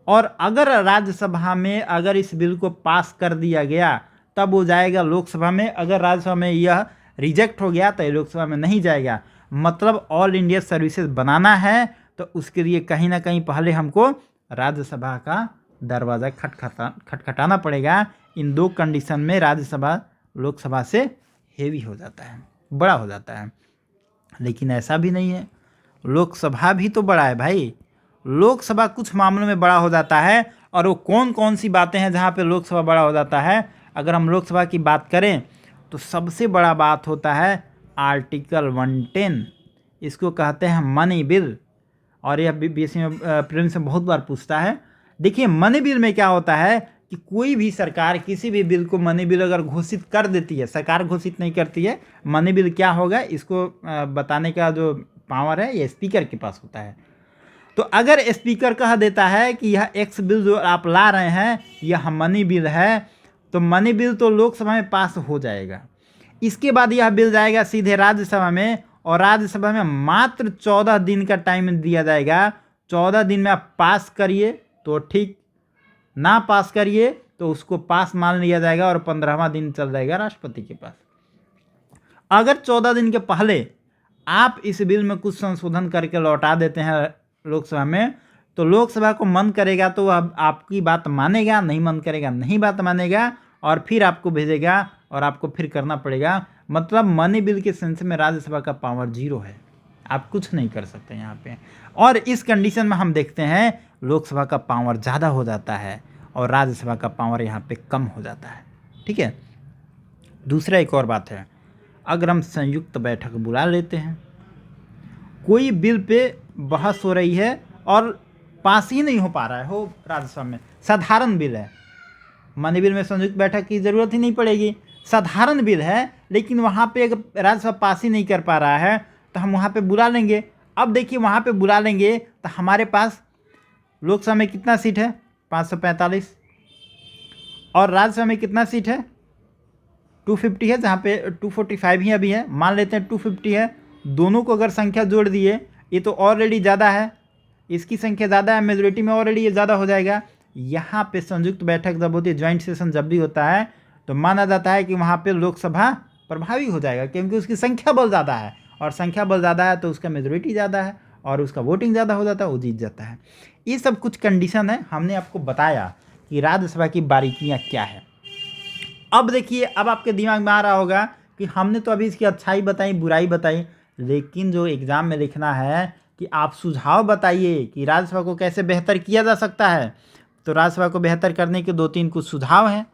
और अगर राज्यसभा में अगर इस बिल को पास कर दिया गया तब वो जाएगा लोकसभा में। अगर राज्यसभा में यह रिजेक्ट हो गया तो ये लोकसभा में नहीं जाएगा। मतलब ऑल इंडिया सर्विसेज बनाना है तो उसके लिए कहीं ना कहीं पहले हमको राज्यसभा का दरवाज़ा खटखटाना पड़ेगा। इन दो कंडीशन में राज्यसभा लोकसभा से हेवी हो जाता है, बड़ा हो जाता है। लेकिन ऐसा भी नहीं है, लोकसभा भी तो बड़ा है भाई। लोकसभा कुछ मामलों में बड़ा हो जाता है, और वो कौन कौन सी बातें हैं जहाँ पे लोकसभा बड़ा हो जाता है। अगर हम लोकसभा की बात करें तो सबसे बड़ा बात होता है आर्टिकल 110, इसको कहते हैं मनी बिल, और यह बीएससी में प्रीलिम्स में बहुत बार पूछता है। देखिए, मनी बिल में क्या होता है कि कोई भी सरकार किसी भी बिल को मनी बिल अगर घोषित कर देती है, सरकार घोषित नहीं करती है, मनी बिल क्या होगा इसको बताने का जो पावर है ये स्पीकर के पास होता है। तो अगर स्पीकर कह देता है कि यह एक्स बिल जो आप ला रहे हैं यह मनी बिल है, तो मनी बिल तो लोकसभा में पास हो जाएगा। इसके बाद यह बिल जाएगा सीधे राज्यसभा में, और राज्यसभा में मात्र 14 दिन का टाइम दिया जाएगा। 14 दिन में आप पास करिए तो ठीक, ना पास करिए तो उसको पास मान लिया जाएगा और 15वां दिन चल जाएगा राष्ट्रपति के पास। अगर 14 दिन के पहले आप इस बिल में कुछ संशोधन करके लौटा देते हैं लोकसभा में, तो लोकसभा को मन करेगा तो अब आपकी बात मानेगा, नहीं मन करेगा नहीं बात मानेगा, और फिर आपको भेजेगा और आपको फिर करना पड़ेगा। मतलब मनी बिल के सेंस में राज्यसभा का पावर 0 है, आप कुछ नहीं कर सकते यहाँ पे। और इस कंडीशन में हम देखते हैं लोकसभा का पावर ज़्यादा हो जाता है और राज्यसभा का पावर यहाँ पे कम हो जाता है। ठीक है। दूसरा एक और बात है, अगर हम संयुक्त बैठक बुला लेते हैं, कोई बिल पे बहस हो रही है और पास ही नहीं हो पा रहा है हो राज्यसभा में, साधारण बिल है, मनी बिल में संयुक्त बैठक की ज़रूरत ही नहीं पड़ेगी, साधारण बिल है, लेकिन वहाँ पे अगर राज्यसभा पास ही नहीं कर पा रहा है तो हम वहाँ पे बुला लेंगे। अब देखिए, वहाँ पे बुला लेंगे तो हमारे पास लोकसभा में कितना सीट है, 545। और राज्यसभा में कितना सीट है? 250 है, जहाँ पे 245 ही अभी है, मान लेते हैं 250 है। दोनों को अगर संख्या जोड़ दिए, ये तो ऑलरेडी ज़्यादा है, इसकी संख्या ज़्यादा है, मेजोरिटी में ऑलरेडी ये ज़्यादा हो जाएगा। यहाँ पे संयुक्त बैठक जब होती है, ज्वाइंट सेशन जब भी होता है, तो माना जाता है कि वहाँ पे लोकसभा प्रभावी हो जाएगा, क्योंकि उसकी संख्या बल ज़्यादा है, और संख्या बल ज़्यादा है तो उसका मेजोरिटी ज़्यादा है और उसका वोटिंग ज़्यादा हो जाता है, वो जीत जाता है। ये सब कुछ कंडीशन है, हमने आपको बताया कि राज्यसभा की बारीकियाँ क्या है। अब देखिए, अब आपके दिमाग में आ रहा होगा कि हमने तो अभी इसकी अच्छाई बताई, बुराई बताई, लेकिन जो एग्ज़ाम में लिखना है कि आप सुझाव बताइए कि राज्यसभा को कैसे बेहतर किया जा सकता है। तो राज्यसभा को बेहतर करने के 2-3 कुछ सुझाव हैं।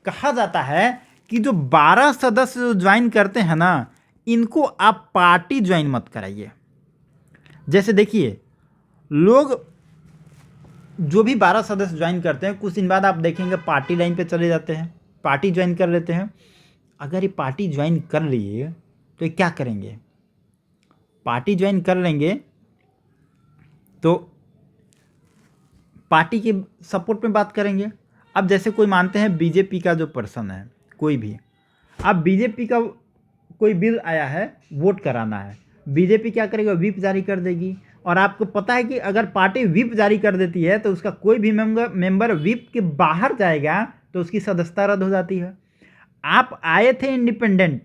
कहा जाता है कि जो 12 सदस्य जो ज्वाइन करते हैं ना, इनको आप पार्टी ज्वाइन मत कराइए। जैसे देखिए, लोग जो भी 12 सदस्य ज्वाइन करते हैं, कुछ दिन बाद आप देखेंगे पार्टी लाइन पे चले जाते हैं, पार्टी ज्वाइन कर लेते हैं। अगर ये पार्टी ज्वाइन कर लिए तो ये क्या करेंगे? पार्टी ज्वाइन कर लेंगे तो पार्टी के सपोर्ट में बात करेंगे। अब जैसे कोई मानते हैं बीजेपी का जो पर्सन है, कोई भी, अब बीजेपी का कोई बिल आया है, वोट कराना है, बीजेपी क्या करेगा? व्हिप जारी कर देगी। और आपको पता है कि अगर पार्टी व्हिप जारी कर देती है तो उसका कोई भी मेंबर व्हिप के बाहर जाएगा तो उसकी सदस्यता रद्द हो जाती है। आप आए थे इंडिपेंडेंट,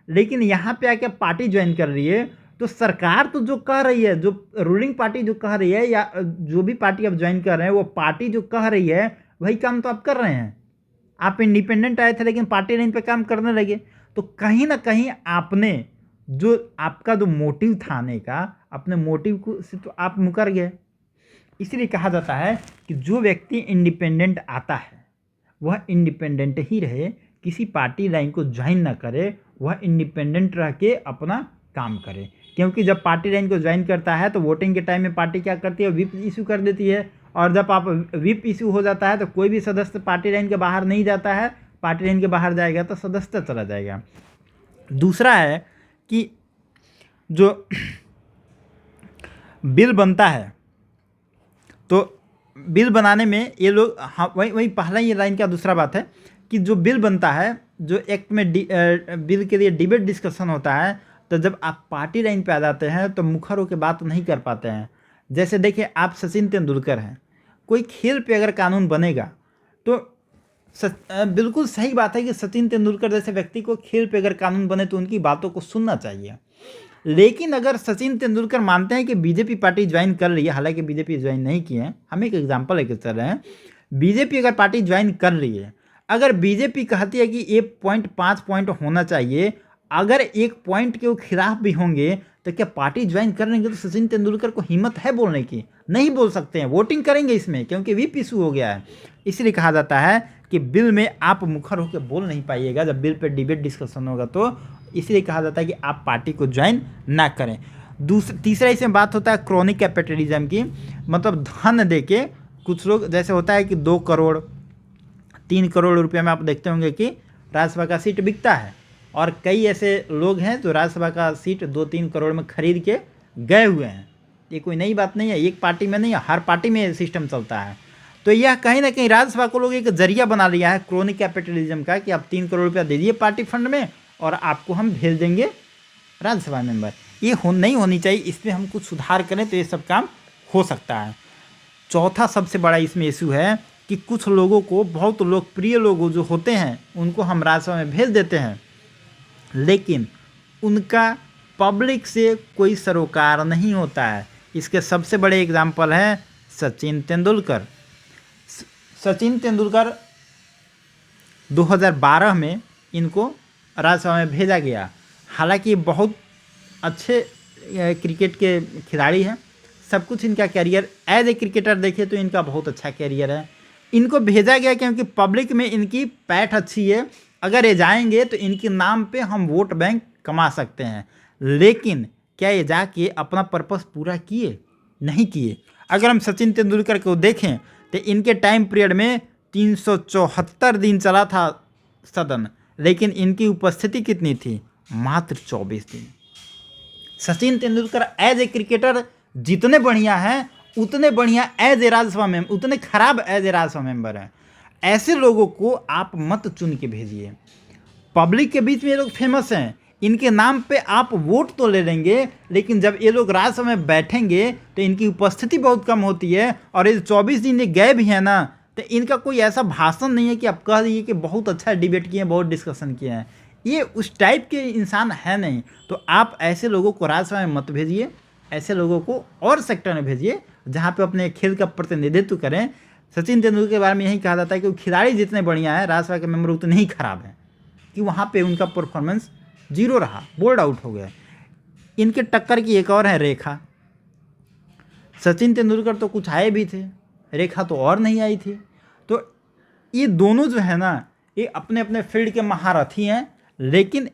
लेकिन यहाँ पे आके पार्टी ज्वाइन कर रही है, तो सरकार तो जो कह रही है, जो रूलिंग पार्टी जो कह रही है, या जो भी पार्टी आप ज्वाइन कर रहे हैं, वो पार्टी जो कह रही है वही काम तो आप कर रहे हैं। आप इंडिपेंडेंट आए थे लेकिन पार्टी लाइन पे काम करने लगे, तो कहीं ना कहीं आपने जो आपका जो मोटिव था आने का, अपने मोटिव को से तो आप मुकर गए। इसलिए कहा जाता है कि जो व्यक्ति इंडिपेंडेंट आता है वह इंडिपेंडेंट ही रहे, किसी पार्टी लाइन को ज्वाइन ना करे, वह इंडिपेंडेंट रह के अपना काम करे। क्योंकि जब पार्टी लाइन को ज्वाइन करता है तो वोटिंग के टाइम में पार्टी क्या करती है? व्हिप इशू कर देती है। और जब आप व्हिप इशू हो जाता है तो कोई भी सदस्य पार्टी लाइन के बाहर नहीं जाता है, पार्टी लाइन के बाहर जाएगा तो सदस्यता चला जाएगा। दूसरा है कि जो बिल बनता है, तो बिल बनाने में ये लोग, हाँ, वही पहला ये लाइन का दूसरा बात है कि जो बिल बनता है, जो एक्ट में बिल के लिए डिबेट डिस्कशन होता है, तो जब आप पार्टी लाइन पे आ जाते हैं तो मुखर होकर बात नहीं कर पाते हैं। जैसे देखिए, आप सचिन तेंदुलकर हैं, कोई खेल पे अगर कानून बनेगा तो बिल्कुल सही बात है कि सचिन तेंदुलकर जैसे व्यक्ति को खेल पे अगर कानून बने तो उनकी बातों को सुनना चाहिए। लेकिन अगर सचिन तेंदुलकर मानते हैं कि बीजेपी पार्टी ज्वाइन कर रही है, हालांकि बीजेपी ज्वाइन नहीं की है, हम एक एग्जांपल लेकर चल रहे हैं, बीजेपी अगर पार्टी ज्वाइन कर रही है, अगर बीजेपी कहती है कि 1.5 पॉइंट होना चाहिए, अगर 1 पॉइंट के वो खिलाफ भी होंगे तो क्या पार्टी ज्वाइन कर लेंगे? तो सचिन तेंदुलकर को हिम्मत है बोलने की? नहीं बोल सकते हैं, वोटिंग करेंगे इसमें, क्योंकि व्हिप इशू हो गया है। इसलिए कहा जाता है कि बिल में आप मुखर होकर बोल नहीं पाइएगा जब बिल पर डिबेट डिस्कशन होगा, तो इसलिए कहा जाता है कि आप पार्टी को ज्वाइन ना करें। तीसरा इसमें बात होता है क्रॉनिक कैपिटलिज्म की, मतलब धन दे के कुछ लोग, जैसे होता है कि 2 करोड़ 3 करोड़ रुपये में आप देखते होंगे कि राज्यसभा का सीट बिकता है, और कई ऐसे लोग हैं जो राज्यसभा का सीट 2-3 करोड़ में खरीद के गए हुए हैं। ये कोई नई बात नहीं है, एक पार्टी में नहीं है, हर पार्टी में सिस्टम चलता है। तो यह कहीं ना कहीं राज्यसभा को लोग एक जरिया बना लिया है क्रॉनिक कैपिटलिज्म का, कि आप 3 करोड़ रुपया दे दीजिए पार्टी फंड में और आपको हम भेज देंगे राज्यसभा मेंबर। ये नहीं होनी चाहिए, इसमें हम कुछ सुधार करें तो ये सब काम हो सकता है। चौथा सबसे बड़ा इसमें इशू है कि कुछ लोगों को, बहुत लोकप्रिय लोग जो होते हैं, उनको हम राज्यसभा में भेज देते हैं, लेकिन उनका पब्लिक से कोई सरोकार नहीं होता है। इसके सबसे बड़े एग्जाम्पल हैं सचिन तेंदुलकर। सचिन तेंदुलकर 2012 में इनको राज्यसभा में भेजा गया। हालांकि ये बहुत अच्छे क्रिकेट के खिलाड़ी हैं, सब कुछ इनका कैरियर एज ए क्रिकेटर देखें तो इनका बहुत अच्छा कैरियर है। इनको भेजा गया क्योंकि पब्लिक में इनकी पैठ अच्छी है, अगर ये जाएंगे तो इनके नाम पे हम वोट बैंक कमा सकते हैं। लेकिन क्या ये जाके अपना पर्पस पूरा किए? नहीं किए। अगर हम सचिन तेंदुलकर को देखें तो इनके टाइम पीरियड में 374 दिन चला था सदन, लेकिन इनकी उपस्थिति कितनी थी? मात्र 24 दिन। Sachin Tendulkar as a cricketer जितने बढ़िया हैं उतने बढ़िया एज ए राज्यसभा मेंबर, उतने खराब एज ए राज्यसभा मेंबर हैं। ऐसे लोगों को आप मत चुन के भेजिए। पब्लिक के बीच में ये लोग फेमस हैं, इनके नाम पे आप वोट तो ले लेंगे, लेकिन जब ये लोग राज्यसभा में बैठेंगे तो इनकी उपस्थिति बहुत कम होती है। और ये 24 दिन ये गए भी हैं ना, तो इनका कोई ऐसा भाषण नहीं है कि आप कह दीजिए कि बहुत अच्छा डिबेट किए हैं, बहुत डिस्कशन किए हैं। ये उस टाइप के इंसान है नहीं। तो आप ऐसे लोगों को राज्यसभा में मत भेजिए, ऐसे लोगों को और सेक्टर में भेजिए जहाँ पे अपने खेल का प्रतिनिधित्व करें। सचिन तेंदुलकर के बारे में यही कहा जाता है कि वो खिलाड़ी जितने बढ़िया हैं, राज्यसभा के मेंबर उतने ही खराब हैं, कि वहाँ पे उनका परफॉर्मेंस जीरो रहा, बोल्ड आउट हो गया। इनके टक्कर की एक और है रेखा। सचिन तेंदुलकर तो कुछ आए भी थे, रेखा तो और नहीं आई थी। तो ये दोनों जो है ना, ये अपने अपने फील्ड के महारथी हैं, लेकिन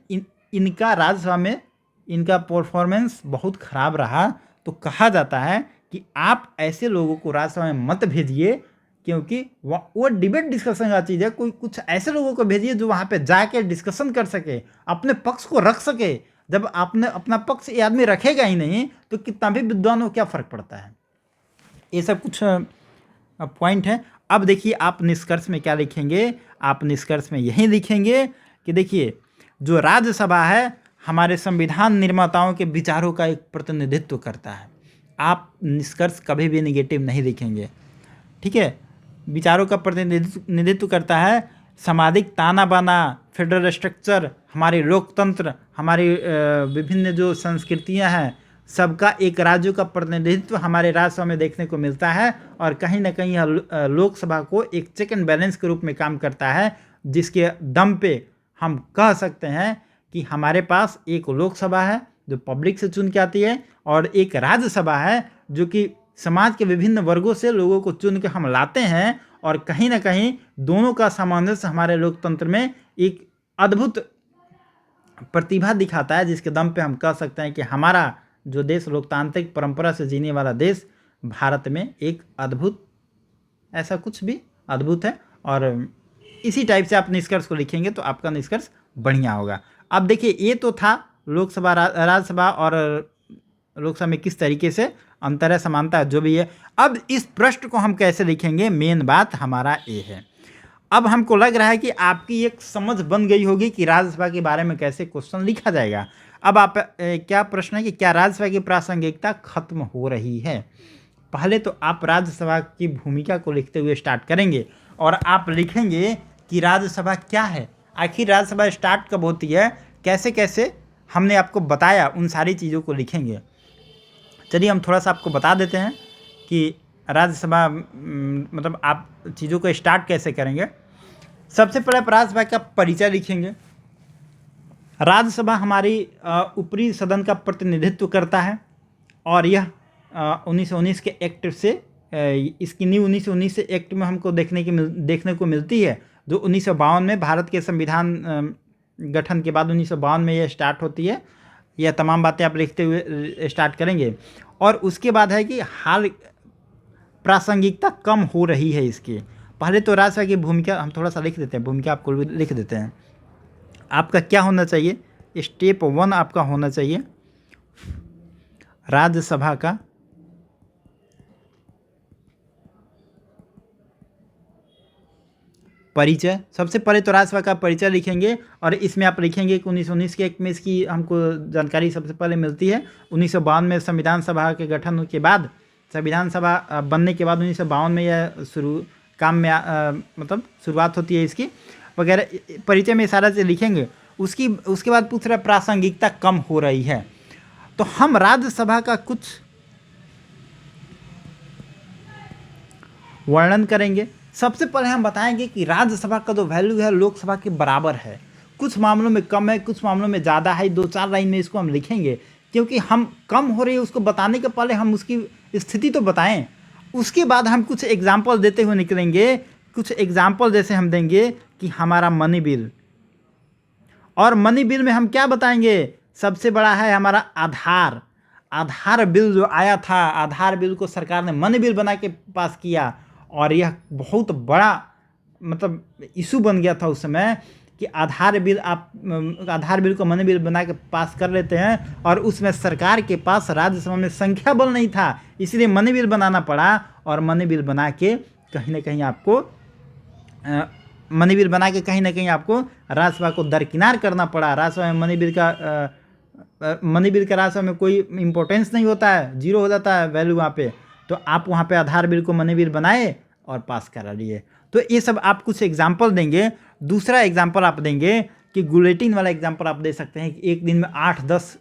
इनका राज्यसभा में इनका परफॉर्मेंस बहुत ख़राब रहा। तो कहा जाता है कि आप ऐसे लोगों को राज्यसभा में मत भेजिए, क्योंकि वो डिबेट डिस्कशन का चीज़ है। कोई कुछ ऐसे लोगों को भेजिए जो वहाँ पे जाके डिस्कशन कर सके, अपने पक्ष को रख सके। जब आपने अपना पक्ष ये आदमी रखेगा ही नहीं तो कितना भी विद्वान हो, क्या फ़र्क पड़ता है। ये सब कुछ पॉइंट है। अब देखिए आप निष्कर्ष में क्या लिखेंगे। आप निष्कर्ष में यही लिखेंगे कि देखिए, जो राज्यसभा है हमारे संविधान निर्माताओं के विचारों का एक प्रतिनिधित्व करता है। आप निष्कर्ष कभी भी नेगेटिव नहीं लिखेंगे, ठीक है। विचारों का प्रतिनिधित्व करता है। सामाजिक ताना बाना, फेडरल स्ट्रक्चर, हमारे लोकतंत्र, हमारी विभिन्न जो संस्कृतियां हैं, सबका एक राज्यों का प्रतिनिधित्व हमारे राज्यसभा में देखने को मिलता है। और कहीं ना कहीं यह लोकसभा को एक चेक एंड बैलेंस के रूप में काम करता है, जिसके दम पे हम कह सकते हैं कि हमारे पास एक लोकसभा है जो पब्लिक से चुन के आती है, और एक राज्यसभा है जो कि समाज के विभिन्न वर्गों से लोगों को चुन के हम लाते हैं। और कहीं ना कहीं दोनों का सामंजस्य हमारे लोकतंत्र में एक अद्भुत प्रतिभा दिखाता है, जिसके दम पे हम कह सकते हैं कि हमारा जो देश लोकतांत्रिक परंपरा से जीने वाला देश भारत में एक अद्भुत, ऐसा कुछ भी अद्भुत है। और इसी टाइप से आप निष्कर्ष को लिखेंगे तो आपका निष्कर्ष बढ़िया होगा। अब देखिए, ये तो था लोकसभा राज्यसभा और लोकसभा में किस तरीके से अंतर है, समानता है, जो भी है। अब इस प्रश्न को हम कैसे लिखेंगे, मेन बात हमारा ये है। अब हमको लग रहा है कि आपकी एक समझ बन गई होगी कि राज्यसभा के बारे में कैसे क्वेश्चन लिखा जाएगा। अब आप क्या प्रश्न है कि क्या राज्यसभा की प्रासंगिकता खत्म हो रही है। पहले तो आप राज्यसभा की भूमिका को लिखते हुए स्टार्ट करेंगे, और आप लिखेंगे कि राज्यसभा क्या है, आखिर राज्यसभा स्टार्ट कब होती है, कैसे कैसे हमने आपको बताया, उन सारी चीज़ों को लिखेंगे। चलिए हम थोड़ा सा आपको बता देते हैं कि राज्यसभा मतलब आप चीज़ों को स्टार्ट कैसे करेंगे। सबसे पहले आप राज्यसभा का परिचय लिखेंगे। राज्यसभा हमारी ऊपरी सदन का प्रतिनिधित्व करता है, और यह 1919 के एक्ट से इसकी नींव 1919 से एक्ट में हमको देखने को मिलती है, जो 1952 में भारत के संविधान गठन के बाद 1952 में यह स्टार्ट होती है। यह तमाम बातें आप लिखते हुए स्टार्ट करेंगे। और उसके बाद है कि हाल प्रासंगिकता कम हो रही है इसकी। पहले तो राज्यसभा की भूमिका हम थोड़ा सा लिख देते हैं, भूमिका आपको लिख देते हैं। आपका क्या होना चाहिए, स्टेप 1 आपका होना चाहिए राज्यसभा का परिचय। सबसे पहले तो राज्यसभा का परिचय लिखेंगे, और इसमें आप लिखेंगे कि 1919 के एक्ट में इसकी हमको जानकारी सबसे पहले मिलती है। 1952 में संविधान सभा के गठन के बाद, संविधान सभा बनने के बाद 1952 में यह काम में मतलब शुरुआत होती है इसकी वगैरह। परिचय में सारा चीज़ लिखेंगे। उसके बाद पूछ रहा है प्रासंगिकता कम हो रही है, तो हम राज्यसभा का कुछ वर्णन करेंगे। सबसे पहले हम बताएंगे कि राज्यसभा का जो वैल्यू है लोकसभा के बराबर है, कुछ मामलों में कम है, कुछ मामलों में ज़्यादा है। 2-4 लाइन में इसको हम लिखेंगे, क्योंकि हम कम हो रही है उसको बताने के पहले हम उसकी स्थिति तो बताएं। उसके बाद हम कुछ एग्जाम्पल देते हुए निकलेंगे। कुछ एग्जाम्पल जैसे हम देंगे कि हमारा मनी बिल, और मनी बिल में हम क्या बताएंगे, सबसे बड़ा है हमारा आधार बिल जो आया था। आधार बिल को सरकार ने मनी बिल बना के पास किया, और यह बहुत बड़ा मतलब इशू बन गया था उस समय कि आधार बिल को मनी बिल बना के पास कर लेते हैं और उसमें सरकार के पास राज्यसभा में संख्या बल नहीं था, इसलिए मनी बिल बनाना पड़ा और मनी बिल बना के कहीं ना कहीं आपको राज्यसभा को दरकिनार करना पड़ा। राज्यसभा में मनी बिल का राज्यसभा में कोई इंपॉर्टेंस नहीं होता है, जीरो हो जाता है वैल्यू वहाँ पे। तो आप वहाँ पे आधार बिल को मनी बिल बनाए और पास करा लिए। तो ये सब आप कुछ एग्जाम्पल देंगे। दूसरा एग्जाम्पल आप देंगे कि गुलेटिन वाला एग्जाम्पल आप दे सकते हैं कि एक दिन में 8-10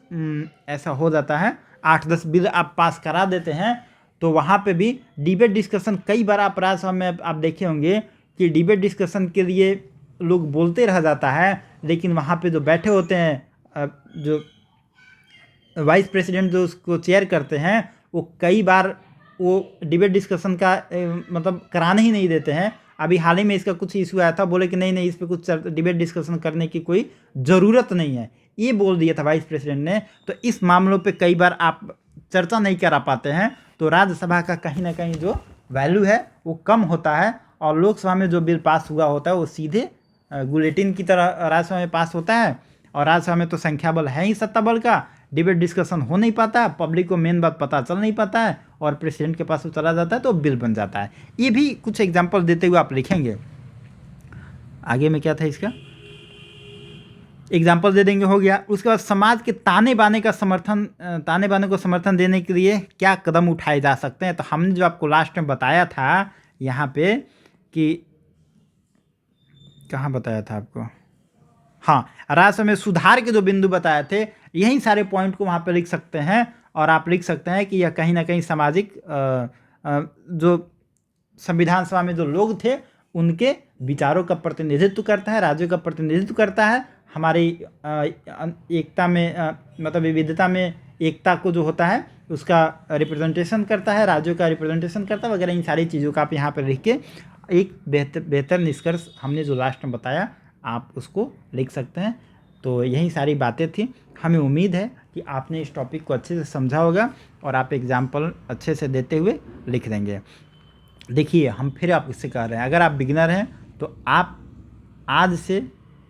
ऐसा हो जाता है, 8-10 बिल आप पास करा देते हैं। तो वहाँ पे भी डिबेट डिस्कशन कई बार आप राज्यसभा में आप देखे होंगे कि डिबेट डिस्कशन के लिए लोग बोलते रह जाता है, लेकिन वहाँ पे जो बैठे होते हैं जो वाइस प्रेसिडेंट जो उसको चेयर करते हैं, वो कई बार वो डिबेट डिस्कशन का मतलब कराने ही नहीं देते हैं। अभी हाल ही में इसका कुछ इशू आया था, बोले कि नहीं इस पर कुछ डिबेट डिस्कशन करने की कोई ज़रूरत नहीं है, ये बोल दिया था वाइस प्रेसिडेंट ने। तो इस मामलों पे कई बार आप चर्चा नहीं करा पाते हैं, तो राज्यसभा का कहीं ना कहीं जो वैल्यू है वो कम होता है और लोकसभा में जो बिल पास हुआ होता है वो सीधे बुलेटिन की तरह राज्यसभा में पास होता है। और राज्यसभा में तो संख्या बल है ही सत्ता बल का, डिबेट डिस्कशन हो नहीं पाता, पब्लिक को मेन बात पता चल नहीं पाता है और प्रेसिडेंट के पास वो चला जाता है तो बिल बन जाता है। ये भी कुछ एग्जाम्पल देते हुए आप लिखेंगे। आगे में क्या था इसका एग्जाम्पल दे देंगे, हो गया। उसके बाद समाज के ताने बाने को समर्थन देने के लिए क्या कदम उठाए जा सकते हैं। तो हमने जो आपको लास्ट में बताया था यहाँ पे कि कहाँ बताया था आपको, हाँ, राज्यसभा में सुधार के जो बिंदु बताए थे, यही सारे पॉइंट को वहाँ पे लिख सकते हैं। और आप लिख सकते हैं कि यह कहीं ना कहीं सामाजिक जो संविधान सभा में जो लोग थे उनके विचारों का प्रतिनिधित्व करता है, राज्यों का प्रतिनिधित्व करता है, हमारी एकता में मतलब विविधता में एकता को जो होता है उसका रिप्रेजेंटेशन करता है, राज्यों का रिप्रेजेंटेशन करता है वगैरह। इन सारी चीज़ों का आप यहाँ पर लिख के एक बेहतर निष्कर्ष हमने जो लास्ट में बताया आप उसको लिख सकते हैं। तो यही सारी बातें थी। हमें उम्मीद है कि आपने इस टॉपिक को अच्छे से समझा होगा और आप एग्जाम्पल अच्छे से देते हुए लिख देंगे। देखिए, हम फिर आप इससे कह रहे हैं, अगर आप बिगिनर हैं तो आप आज से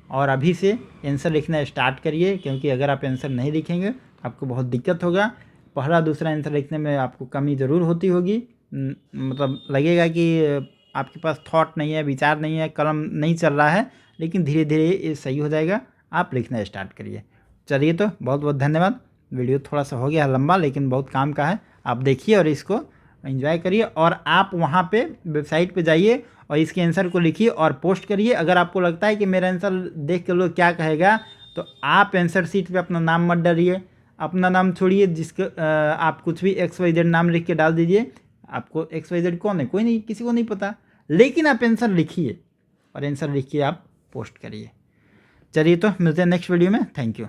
और अभी से आंसर लिखना स्टार्ट करिए, क्योंकि अगर आप आंसर नहीं लिखेंगे तो आपको बहुत दिक्कत होगा। पहला दूसरा आंसर लिखने में आपको कमी ज़रूर होती होगी, मतलब लगेगा कि आपके पास थॉट नहीं है, विचार नहीं है, कलम नहीं चल रहा है, लेकिन धीरे धीरे ये सही हो जाएगा। आप लिखना स्टार्ट करिए। चलिए, तो बहुत बहुत धन्यवाद। वीडियो थोड़ा सा हो गया लंबा, लेकिन बहुत काम का है। आप देखिए और इसको एंजॉय करिए और आप वहाँ पे वेबसाइट पे जाइए और इसके आंसर को लिखिए और पोस्ट करिए। अगर आपको लगता है कि मेरा आंसर देख के लोग क्या कहेगा, तो आप आंसर शीट पे अपना नाम मत डालिए, अपना नाम छोड़िए, जिसका आप कुछ भी XYZ नाम लिख के डाल दीजिए। आपको XYZ कौन है, कोई नहीं, किसी को नहीं पता, लेकिन आप आंसर लिखिए और आंसर लिख के आप पोस्ट करिए। चलिए, तो मिलते हैं नेक्स्ट वीडियो में। Thank you.